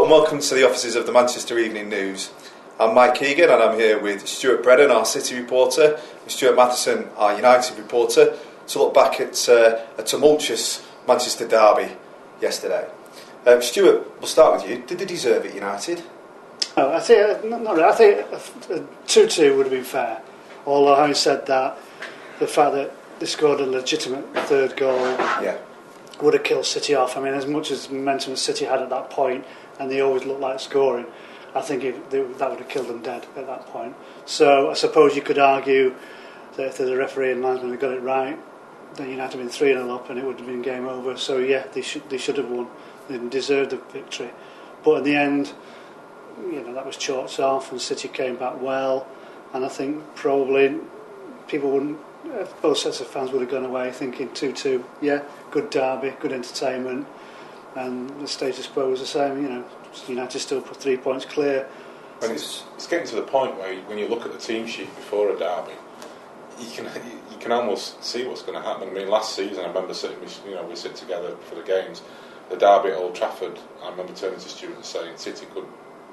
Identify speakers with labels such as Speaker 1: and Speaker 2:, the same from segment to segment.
Speaker 1: and welcome to the offices of the Manchester Evening News. I'm Mike Keegan and I'm here with Stuart Brennan, our City reporter, and Stuart Mathieson, our United reporter, to look back at a tumultuous Manchester derby yesterday. Stuart, we'll start with you. Did they deserve it, United?
Speaker 2: No, I think not really. I think a 2-2 would have been fair. Although, having said that, the fact that they scored a legitimate third goal would have killed City off. I mean, as much as momentum as City had at that point, and they always looked like scoring, I think that would have killed them dead at that point. So I suppose you could argue that if the referee and linesman had got it right, then United had been 3-0 up and it would have been game over. So yeah, they should have won. They deserved the victory. But in the end, that was chalked off and City came back well. And I think probably people wouldn't, both sets of fans would have gone away thinking 2-2, yeah, good derby, good entertainment, and the status quo was the same. United still put 3 points clear.
Speaker 3: And it's getting to the point where when you look at the team sheet before a derby, you can almost see what's going to happen. I mean, last season I remember we sit together for the games, the derby at Old Trafford. I remember turning to Stuart and saying City could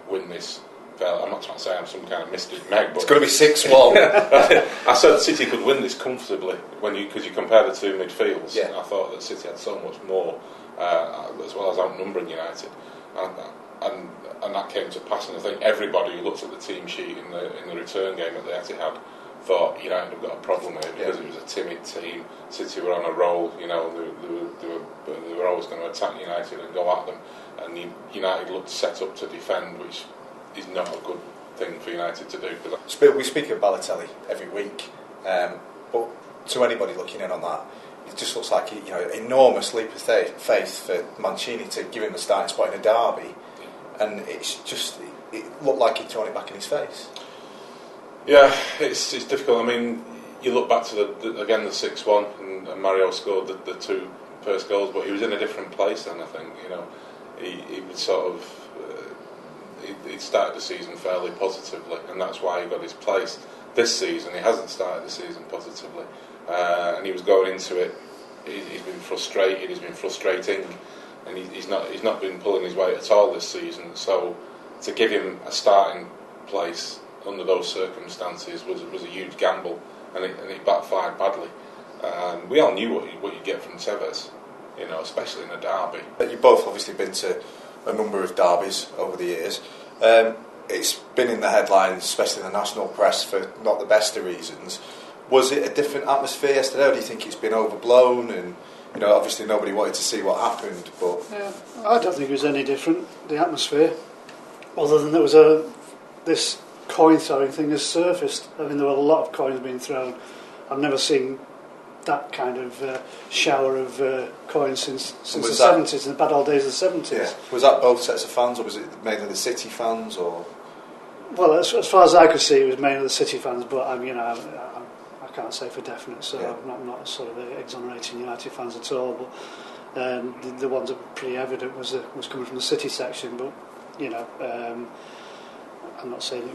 Speaker 3: win this. I'm not trying to say I'm some kind of mystic meg, but
Speaker 1: it's going to be 6-1.
Speaker 3: I said City could win this comfortably because you compare the two midfields.
Speaker 1: Yeah.
Speaker 3: I thought that City had so much more, as well as outnumbering United, and that came to pass. And I think everybody who looked at the team sheet in the return game at the Etihad thought United have got a problem here because it was a timid team. City were on a roll, they were always going to attack United and go at them, and United looked set up to defend, which is not a good thing for United to do.
Speaker 1: We speak of Balotelli every week, but to anybody looking in on that, it just looks like enormous leap of faith for Mancini to give him a starting spot in a derby, and it looked like he'd thrown it back in his face.
Speaker 3: Yeah, it's difficult. I mean, you look back to the 6-1, and Mario scored the two first goals, but he was in a different place then. I think he was sort of. He'd started the season fairly positively, and that's why he got his place. This season, he hasn't started the season positively, and he was going into it. He's been frustrated. He's been frustrating, and he's not been pulling his weight at all this season. So, to give him a starting place under those circumstances was a huge gamble, and it backfired badly. We all knew what you get from Tevez, especially in a derby.
Speaker 1: You've both obviously been to a number of derbies over the years. It's been in the headlines, especially in the national press, for not the best of reasons. Was it a different atmosphere yesterday, or do you think it's been overblown? And obviously nobody wanted to see what happened, but
Speaker 2: I don't think it was any different, the atmosphere, other than there was this coin throwing thing has surfaced. I mean, there were a lot of coins being thrown. I've never seen that kind of shower of coins since the 70s, in the bad old days of the 70s.
Speaker 1: Yeah. Was that both sets of fans, or was it mainly the City fans? Or
Speaker 2: well, as far as I could see, it was mainly the City fans. But I can't say for definite, so I'm not sort of exonerating United fans at all. But the ones that were pretty evident was coming from the City section. But I'm not saying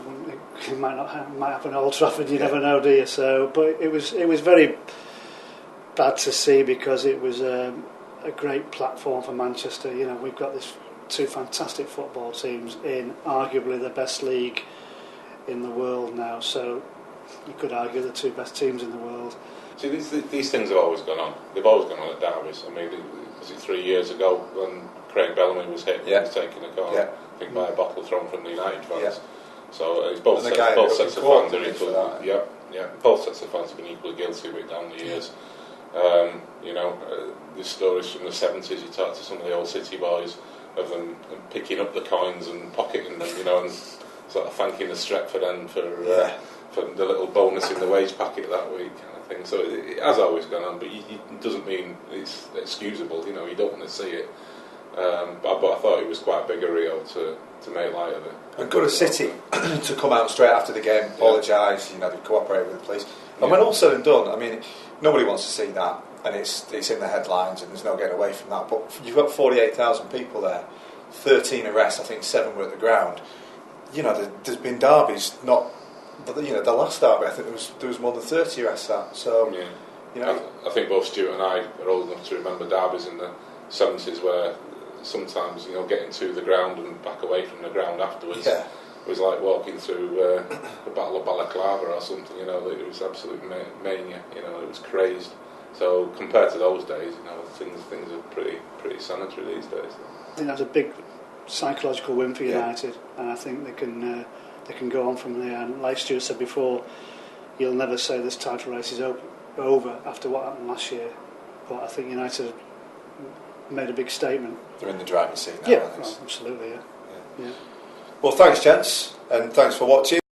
Speaker 2: it might happen at Old Trafford. You never know, do you? So, but it was very bad to see, because it was a great platform for Manchester. We've got these two fantastic football teams in arguably the best league in the world now, so you could argue the two best teams in the world.
Speaker 3: See, these things have always gone on. They've always gone on at derbies. I mean, was it 3 years ago when Craig Bellamy was hit? He was taking a corner, I think, by a bottle thrown from the United fans.
Speaker 1: Yeah.
Speaker 3: So it's both sets of fans are equally. Both sets of fans have been equally guilty of it down the years. There's stories from the 70s. You talk to some of the old City boys of them picking up the coins and pocketing them, and sort of thanking the Stretford end for the little bonus in the wage packet that week, kind of thing. So it has always gone on, but it doesn't mean it's excusable. You don't want to see it. But I thought it was quite big a Rio to make light of it.
Speaker 1: And good of City to come out straight after the game, apologise, they cooperate with the police. And when all said and done, I mean, nobody wants to see that, and it's in the headlines, and there's no getting away from that. But you've got 48,000 people there, 13 arrests, I think 7 were at the ground. There's been derbies, but the last derby, I think there was more than 30 arrests at. So,
Speaker 3: I think both Stuart and I are old enough to remember derbies in the 70s where sometimes, getting to the ground and back away from the ground afterwards.
Speaker 1: Yeah.
Speaker 3: It was like walking through the Battle of Balaclava or something. It was absolute mania. It was crazed. So compared to those days, things are pretty sanitary these days.
Speaker 2: I think that's a big psychological win for United, and I think they can go on from there. And like Stuart said before, you'll never say this title race is over after what happened last year. But I think United made a big statement.
Speaker 1: They're in the driving seat now.
Speaker 2: Yeah, absolutely. Yeah.
Speaker 1: Well, thanks, gents, and thanks for watching.